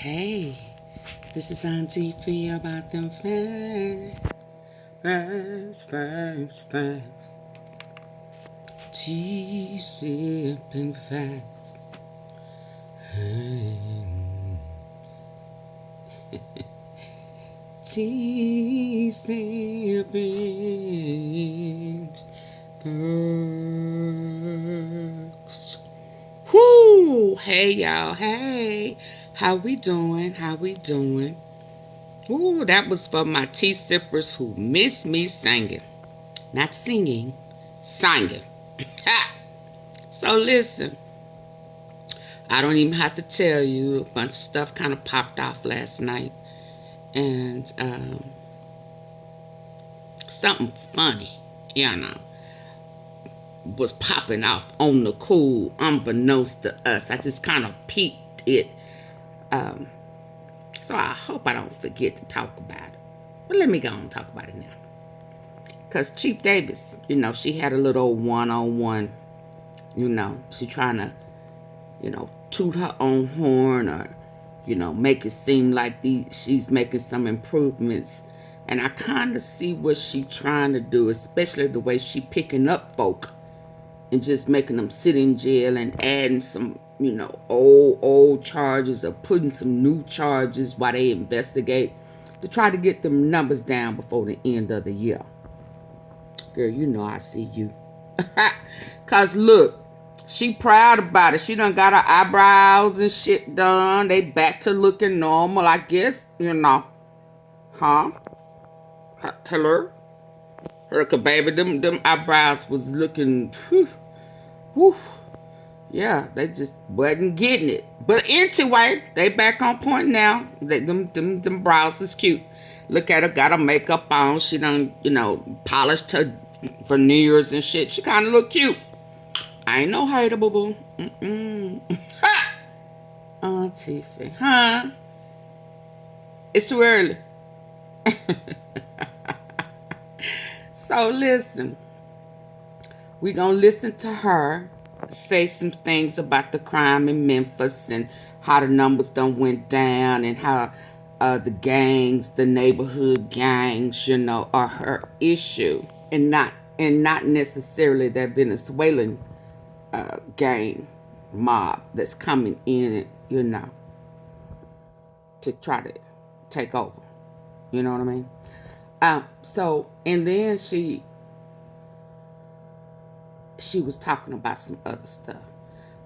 Hey, this is AunTeaFee about them facts. Tea sipping facts. Tea sipping facts. Whoo! Hey, y'all. Hey. How we doing? Ooh, that was for my tea sippers who miss me singing. Not singing, singing. So listen, I don't even have to tell you, a bunch of stuff kind of popped off last night. And something funny, was popping off on the cool, unbeknownst to us. I just kind of peeped it. So I hope I don't forget to talk about it. But let me go and talk about it now. Because Chief Davis, she had a little one-on-one, she trying to, toot her own horn or, make it seem like she's making some improvements. And I kind of see what she trying to do, especially the way she picking up folk and just making them sit in jail and adding some, old charges or putting some new charges while they investigate to try to get them numbers down before the end of the year. Girl, I see you. Cause look, she proud about it. She done got her eyebrows and shit done. They back to looking normal, I guess, Huh? Hello? Cause baby, them eyebrows was looking, whew. Yeah, they just wasn't getting it. But anyway, they back on point now. Them brows is cute. Look at her, got her makeup on. She done, polished her veneers and shit. She kind of look cute. I ain't no hater, boo-boo. Ha! AunTeaFee, huh? It's too early. So listen, we gonna listen to her say some things about the crime in Memphis and how the numbers done went down and how the gangs, the neighborhood gangs, are her issue and not necessarily that Venezuelan gang mob that's coming in, to try to take over. You know what I mean? So, and then she was talking about some other stuff.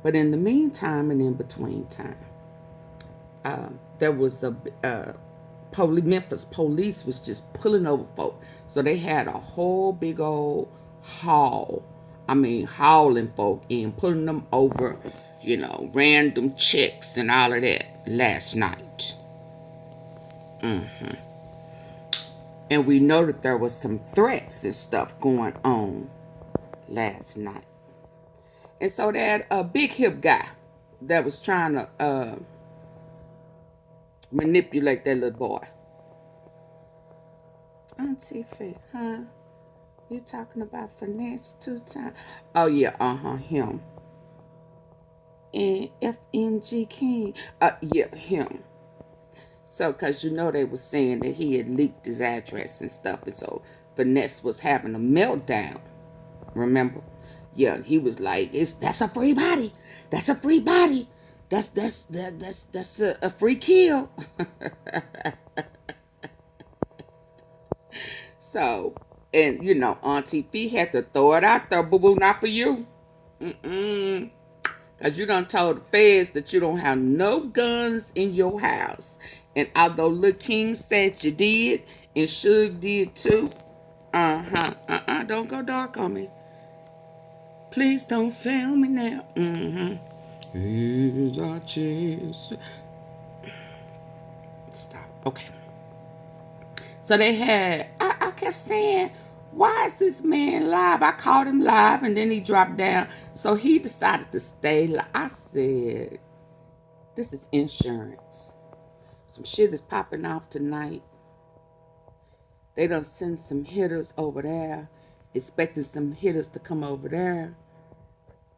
But in the meantime and in between time, there was Memphis police was just pulling over folk. So they had a whole big old hauling folk in, pulling them over, random checks and all of that last night. And we know that there was some threats and stuff going on last night. And so that big hip guy that was trying to manipulate that little boy. AunTeaFee, huh? You talking about finesse 2 times? Oh yeah, him. And FNG King. Yeah, him. So, because they were saying that he had leaked his address and stuff, and so Finesse was having a meltdown. Remember? Yeah, he was like, that's a free body. That's a free body. That's a free kill. So, and AunTeaFee had to throw it out there, boo-boo, not for you. Because you done told the feds that you don't have no guns in your house. And although Lil King said you did, and Suge did too, don't go dark on me. Please don't fail me now. Here's our chance. Stop. Okay. So they had, I kept saying, why is this man live? I called him live and then he dropped down. So he decided to stay live. I said, this is insurance. Some shit is popping off tonight. They done send some hitters over there, expecting some hitters to come over there.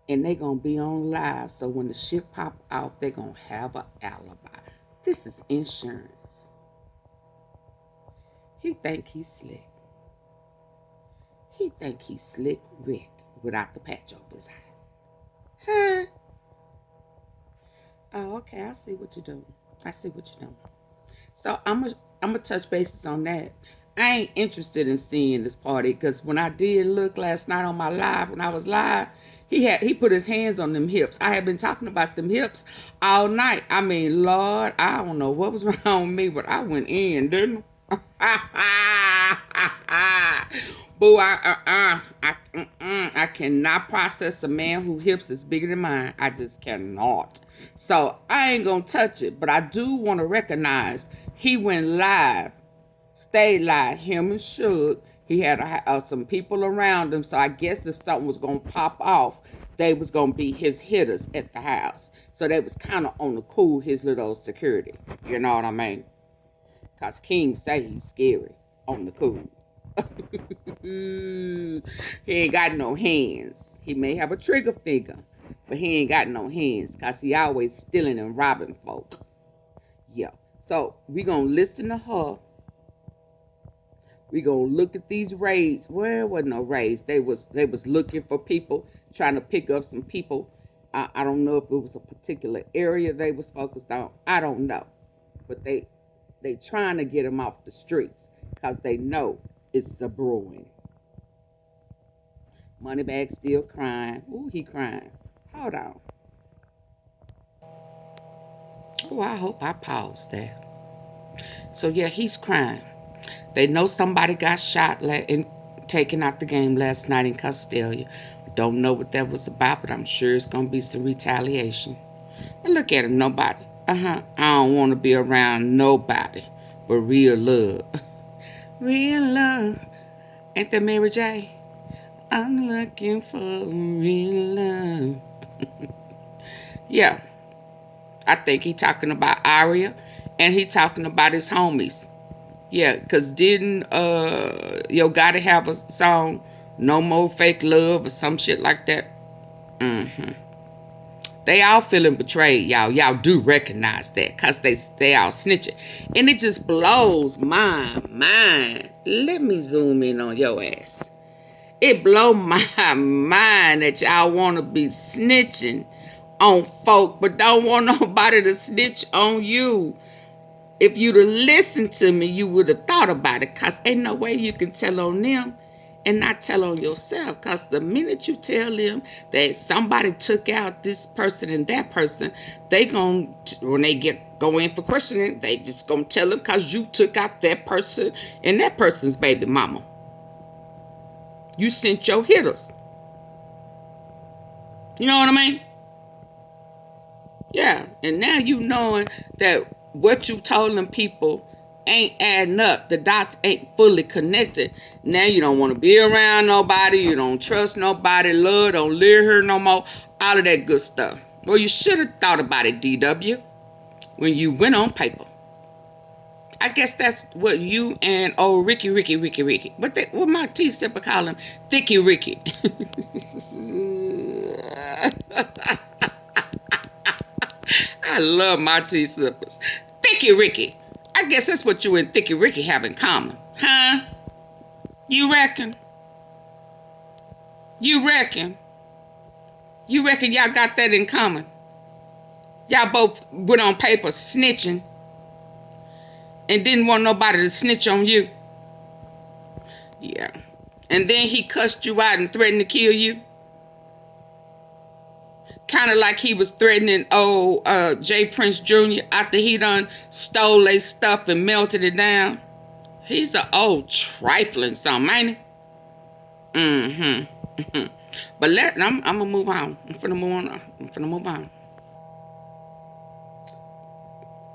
And they gonna be on live. So when the shit pop off, they gonna have an alibi. This is insurance. He think he's slick. He think he's slick Rick without the patch over his eye. Huh? Oh, okay. I see what you're doing. I see what you're doing. So I'm gonna touch bases on that. I ain't interested in seeing this party because when I did look last night on my live, when I was live, he put his hands on them hips. I have been talking about them hips all night. I mean, Lord, I don't know what was wrong with me, but I went in, didn't I? Boo, I cannot process a man whose hips is bigger than mine. I just cannot. So I ain't gonna touch it, but I do want to recognize he went live, stayed live, him and Suge. He had some people around him, so I guess if something was gonna pop off, they was gonna be his hitters at the house. So they was kind of on the cool, his little security. You know what I mean? Cause King say he's scary on the cool. He ain't got no hands. He may have a trigger finger, but he ain't got no hands because he always stealing and robbing folk. Yeah. So we gonna listen to her. We gonna look at these raids. Well, it wasn't no raids. They was looking for people, trying to pick up some people. I don't know if it was a particular area they was focused on. I don't know. But they trying to get them off the streets because they know it's the brewing. Moneybag still crying. Ooh, he crying. Hold on. Oh, I hope I paused that. So yeah, he's crying. They know somebody got shot and taken out the game last night in Castelia. Don't know what that was about, but I'm sure it's gonna be some retaliation. And look at him, nobody. I don't want to be around nobody but real love. Real love. Ain't that Mary J? I'm looking for real love. Yeah. I think he talking about Aria and he talking about his homies. Yeah, because didn't YOGOTTI have a song, No More Fake Love or some shit like that? They all feeling betrayed, y'all. Y'all do recognize that because they all snitching. And it just blows my mind. Let me zoom in on your ass. It blow my mind that y'all want to be snitching on folk, but don't want nobody to snitch on you. If you'd have listened to me, you would have thought about it, because ain't no way you can tell on them and not tell on yourself, because the minute you tell them that somebody took out this person and that person, they gon' when they go in for questioning, they just gonna tell them because you took out that person and that person's baby mama. You sent your hitters. You know what I mean? Yeah, and now you knowing that what you told them people ain't adding up. The dots ain't fully connected. Now you don't want to be around nobody. You don't trust nobody. Love don't live here no more. All of that good stuff. Well, you should have thought about it, DW, when you went on paper. I guess that's what you and old Ricky. What my T-stepper call him? Thicky Ricky. I love my T-slippers. Thicky Ricky. I guess that's what you and Thicky Ricky have in common. Huh? You reckon? You reckon? You reckon y'all got that in common? Y'all both went on paper snitching and didn't want nobody to snitch on you? Yeah. And then he cussed you out and threatened to kill you? Kind of like he was threatening old J. Prince Jr. after he done stole their stuff and melted it down. He's an old trifling something, ain't he? Mm-hmm. But I'm gonna move on. I'm finna move on.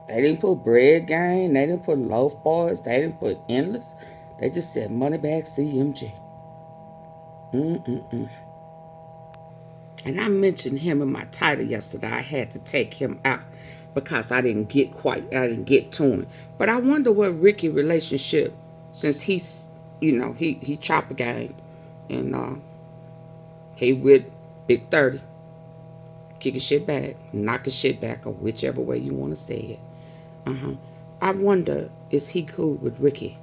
They didn't put bread gang. They didn't put loaf boys. They didn't put endless. They just said Moneybag CMG. And I mentioned him in my title yesterday. I had to take him out because I didn't get to him. But I wonder what Ricky relationship, since he's, he chopper gang, and he with Big 30, kicking shit back, knocking shit back, or whichever way you want to say it. I wonder, is he cool with Ricky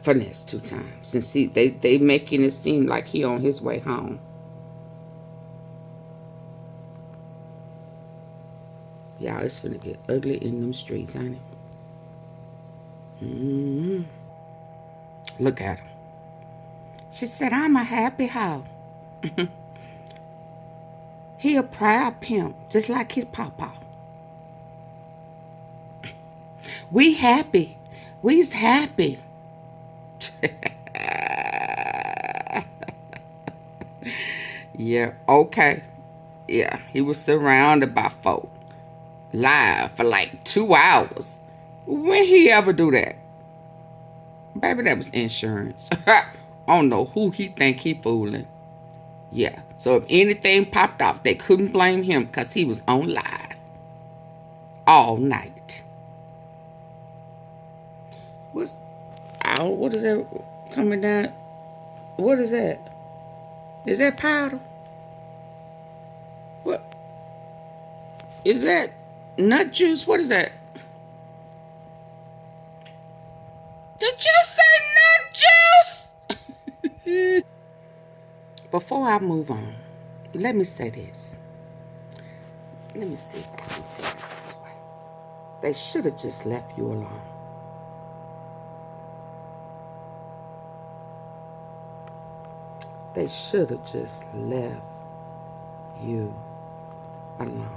Finesse 2 times? Since they making it seem like he on his way home. Y'all, it's finna get ugly in them streets, ain't it? Look at him. She said, I'm a happy hoe. He a proud pimp, just like his papa. We happy. We's happy. Yeah, okay. Yeah, he was surrounded by folk. Live for like 2 hours. When he ever do that? Baby, that was insurance. I don't know who he think he fooling. Yeah, so if anything popped off, they couldn't blame him because he was on live all night. What is that coming down? What is that? Is that powder? What? Is that nut juice? What is that? Did you say nut juice? Before I move on, let me say this. Let me see if I can tell it this way. They should have just left you alone. They should have just left you alone.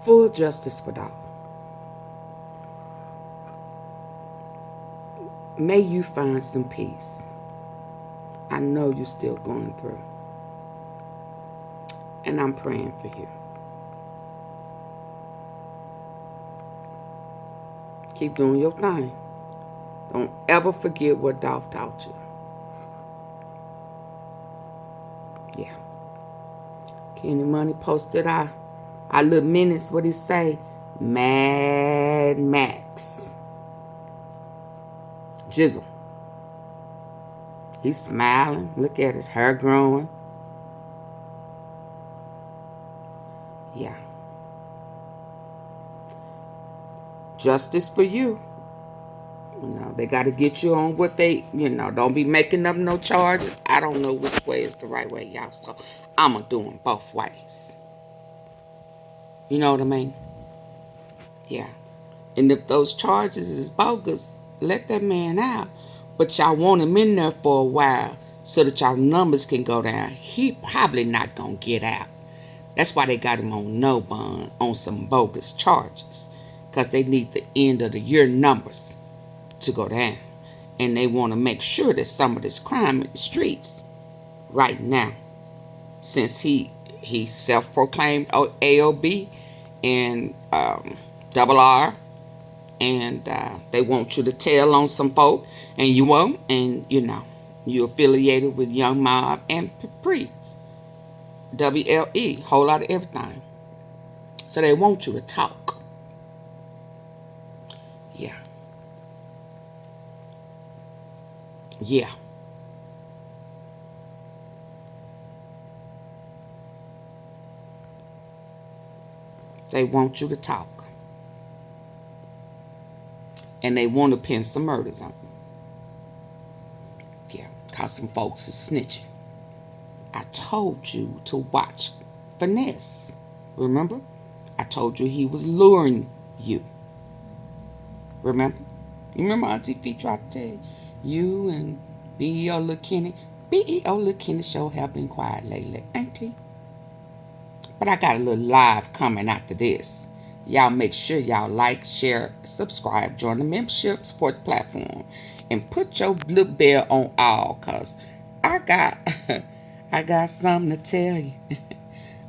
Full justice for Dolph. May you find some peace. I know you're still going through. And I'm praying for you. Keep doing your thing. Don't ever forget what Dolph taught you. Yeah. Kenny Money posted our little minutes. What he say? Mad Max. Jizzle. He's smiling. Look at his hair growing. Yeah. Justice for you. You know, they got to get you on what they, don't be making up no charges. I don't know which way is the right way, y'all. So I'm going to do them both ways. You know what I mean? Yeah. And if those charges is bogus, let that man out. But y'all want him in there for a while so that y'all numbers can go down. He probably not going to get out. That's why they got him on no bond on some bogus charges. Because they need the end of the year numbers to go down. And they want to make sure that some of this crime in the streets right now, since he self-proclaimed AOB and double R, and they want you to tell on some folk, and you won't, and you're affiliated with Young Mob and Pre WLE, whole lot of everything. So they want you to talk. Yeah. Yeah. They want you to talk. And they want to pin some murders on you. Yeah, because some folks is snitching. I told you to watch Finesse. Remember? I told you he was luring you. Remember? You remember AunTeaFee tried to tell you and BEO Lil Kenny? BEO Lil Kenny show have been quiet lately, ain't he? But I got a little live coming after this. Y'all make sure y'all like, share, subscribe, join the membership support platform, and put your little bell on all, cause I got something to tell you.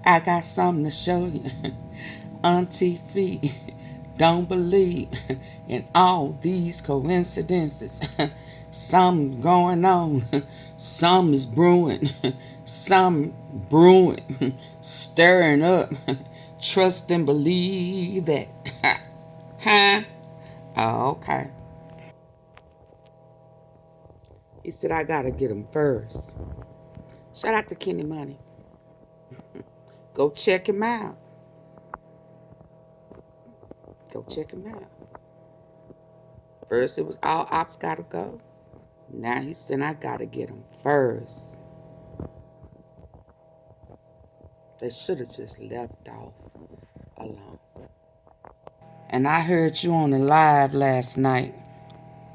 I got something to show you. AunTeaFee don't believe in all these coincidences. Something going on. Some is brewing. Some brewing. Stirring up. Trust and believe that. Huh? Oh, okay. He said, I gotta get him first. Shout out to Kenny Money. Go check him out. Go check him out. First it was all Opps gotta go. Now he said I gotta get him first. They should have just left off alone. And I heard you on the live last night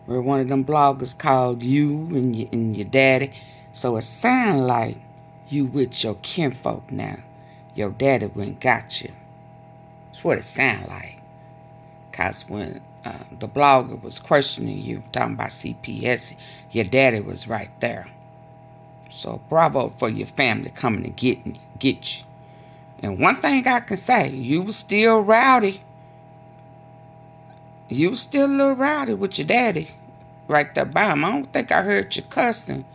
where one of them bloggers called you and your daddy. So it sound like you with your kinfolk now. Your daddy went and got you. That's what it sound like. Because when the blogger was questioning you, talking about CPS, your daddy was right there. So bravo for your family coming to get you. And one thing I can say, you was still rowdy. You was still a little rowdy with your daddy right there by him. I don't think I heard you cussing.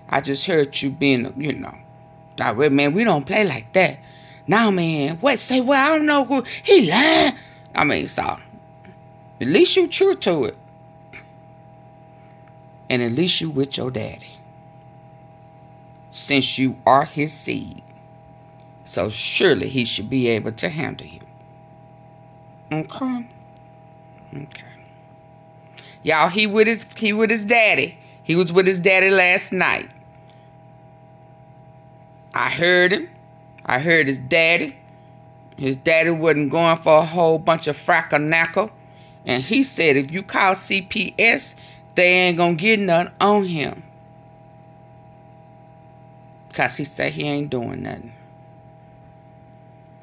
I just heard you being, man, we don't play like that. Now, man, what say, well, I don't know who, he lying. I mean, so, at least you true to it. And at least you with your daddy. Since you are his seed. So surely he should be able to handle you. Okay. Okay. Y'all, he with his daddy. He was with his daddy last night. I heard him. I heard his daddy. His daddy wasn't going for a whole bunch of frackle-knackle. And he said if you call CPS, they ain't gonna get nothing on him. Because he said he ain't doing nothing.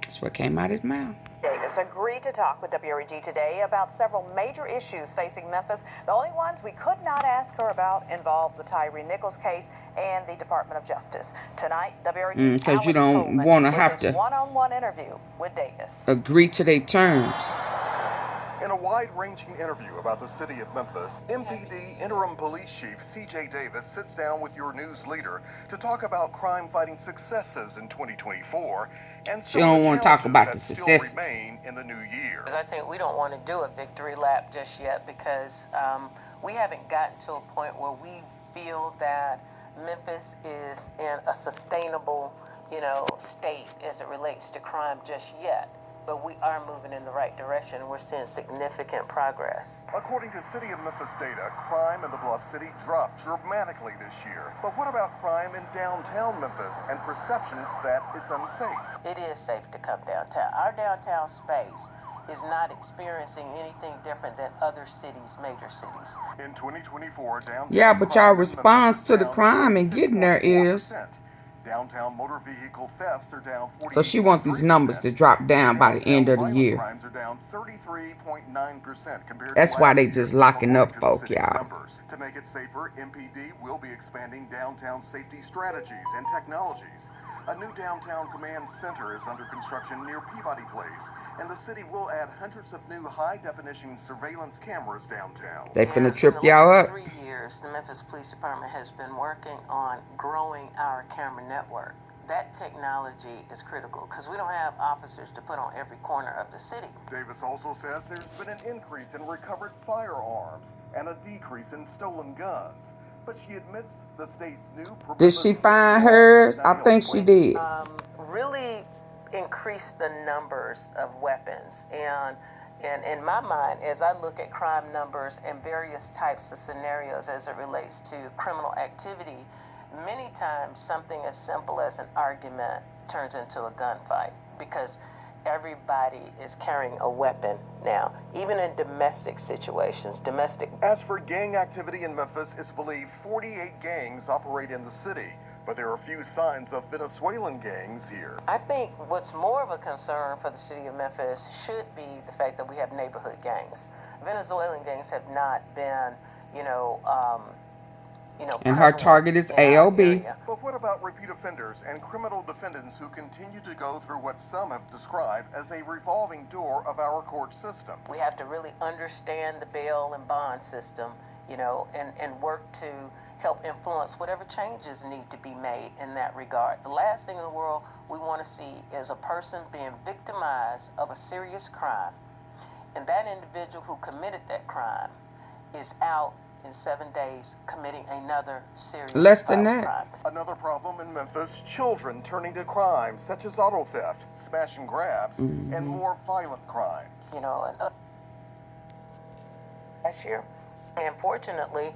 That's what came out his mouth. Davis agreed to talk with WREG today about several major issues facing Memphis. The only ones we could not ask her about involved the Tyre Nichols case and the Department of Justice. Tonight, WREG's because you don't want to have to one-on-one interview with Davis. Agree to their terms. In a wide-ranging interview about the city of Memphis, MPD Interim Police Chief CJ Davis sits down with your news leader to talk about crime-fighting successes in 2024 and some of the challenges that still remain in the new year. I think we don't want to do a victory lap just yet because we haven't gotten to a point where we feel that Memphis is in a sustainable, state as it relates to crime just yet. But we are moving in the right direction. We're seeing significant progress. According to City of Memphis data, crime in the Bluff City dropped dramatically this year. But what about crime in downtown Memphis and perceptions that it's unsafe? It is safe to come downtown. Our downtown space is not experiencing anything different than other cities, major cities. In 2024, downtown. Yeah, but y'all response to the crime and getting there is. Downtown motor vehicle thefts are down 40%. So she wants these numbers to drop down by the end of the year. Crimes are down 33.9% compared That's to why last they year, just locking up according to the folk, city's y'all. numbers. To make it safer, MPD will be expanding downtown safety strategies and technologies. A new downtown command center is under construction near Peabody Place, and the city will add hundreds of new high-definition surveillance cameras downtown. They finna trip y'all up. In the last 3 years, the Memphis Police Department has been working on growing our camera network. That technology is critical because we don't have officers to put on every corner of the city. Davis also says there's been an increase in recovered firearms and a decrease in stolen guns. But she admits the state's new... Did she find hers? I think she did. Really increase the numbers of weapons. And in my mind, as I look at crime numbers and various types of scenarios as it relates to criminal activity, many times something as simple as an argument turns into a gunfight because everybody is carrying a weapon now, even in domestic situations, As for gang activity in Memphis, it's believed 48 gangs operate in the city, but there are few signs of Venezuelan gangs here. I think what's more of a concern for the city of Memphis should be the fact that we have neighborhood gangs. Venezuelan gangs have not been, and her target is AOB. But what about repeat offenders and criminal defendants who continue to go through what some have described as a revolving door of our court system? We have to really understand the bail and bond system, and work to help influence whatever changes need to be made in that regard. The last thing in the world we want to see is a person being victimized of a serious crime, and that individual who committed that crime is out in 7 days committing another serious Less than that. crime. Another problem in Memphis, children turning to crimes such as auto theft, smash and grabs, and more violent crimes. You know, last year, and fortunately,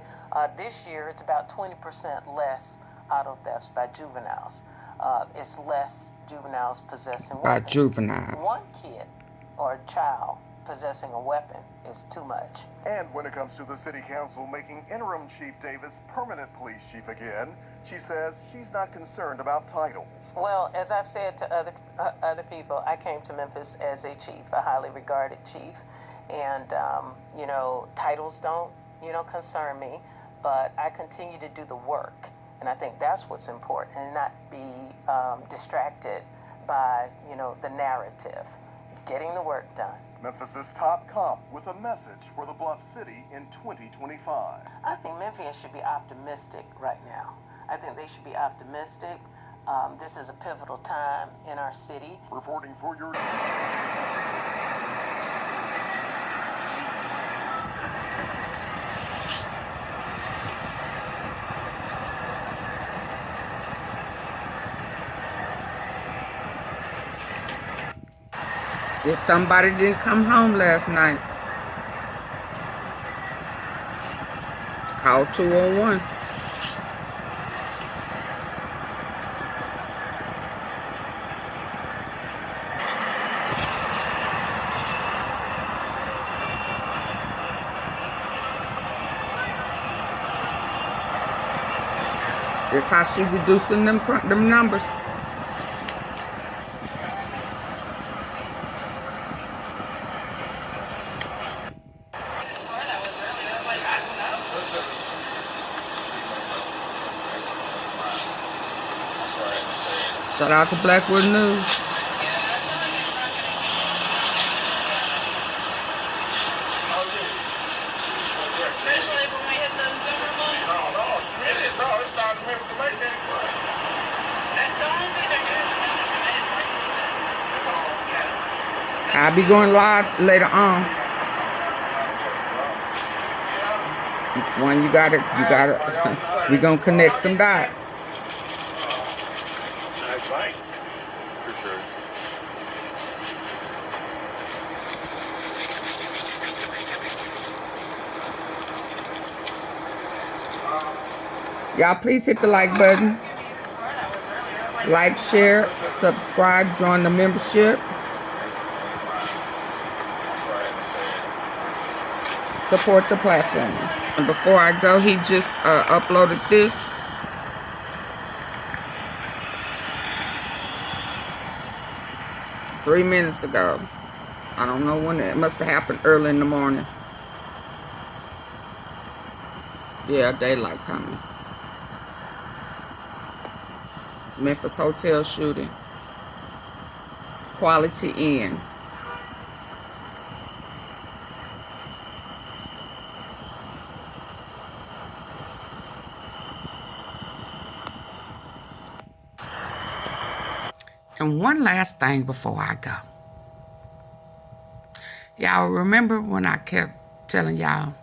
this year it's about 20% less auto thefts by juveniles. It's less juveniles possessing By weapons. juvenile. One kid or child possessing a weapon is too much. And when it comes to the city council making Interim Chief Davis permanent police chief again, she says she's not concerned about titles. Well, as I've said to other people, I came to Memphis as a chief, a highly regarded chief, and you know, titles don't concern me, but I continue to do the work, and I think that's what's important, and not be distracted by the narrative. Getting the work done. Memphis's top cop with a message for the Bluff City in 2025. I think Memphians should be optimistic right now. I think they should be optimistic. This is a pivotal time in our city. Reporting for your... If somebody didn't come home last night, call 201. That's how she reducing them numbers. Shout out to Blackwood News. Especially when we hit the summer months. No, it's time to Memphis to make that. That don't be the good. I'll be going live later on. One, you gotta, we gonna connect some dots. For sure. Y'all please hit the like button. Like, share, subscribe, join the membership. Support the platform. And before I go, he just uploaded this. Three minutes ago. I don't know when it must have happened early in the morning. Yeah, daylight coming. Memphis hotel shooting. Quality Inn. And one last thing before I go. Y'all remember when I kept telling y'all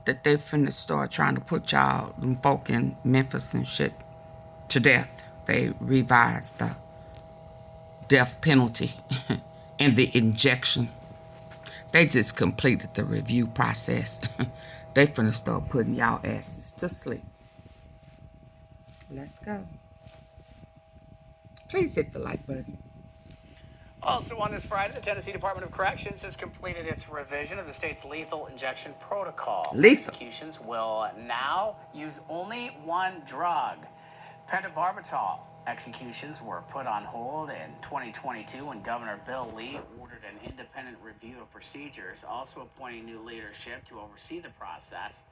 that they finna start trying to put y'all, them folk in Memphis and shit, to death? They revised the death penalty and the injection. They just completed the review process. They finna start putting y'all asses to sleep. Let's go. Please hit the like button. Also on this Friday, the Tennessee Department of Corrections has completed its revision of the state's lethal injection protocol. Lethal. Executions will now use only one drug, pentobarbital. Executions were put on hold in 2022 when Governor Bill Lee ordered an independent review of procedures, also appointing new leadership to oversee the process.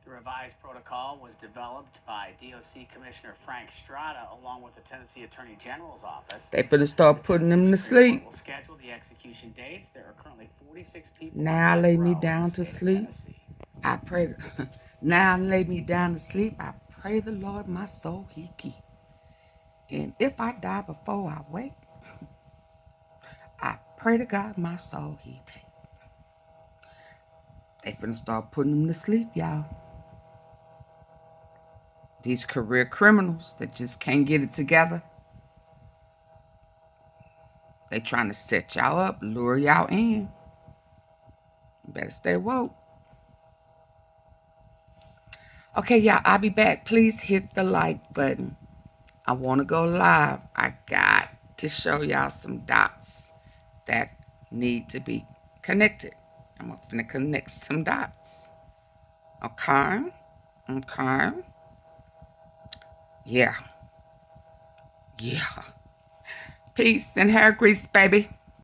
The revised protocol was developed by DOC Commissioner Frank Strada along with the Tennessee Attorney General's office. They finna start putting them to sleep. We'll schedule the execution dates. There are currently 46 people. Now lay me down in the to state of sleep. Tennessee. I pray. Now lay me down to sleep. I pray the Lord my soul he keep. And if I die before I wake, I pray to God my soul he take. They finna start putting them to sleep, y'all. These career criminals that just can't get it together. They trying to set y'all up, lure y'all in. You better stay woke. Okay, y'all, I'll be back. Please hit the like button. I want to go live. I got to show y'all some dots that need to be connected. I'm going to connect some dots. Okay. Okay. Yeah. Yeah. Peace and hair grease, baby.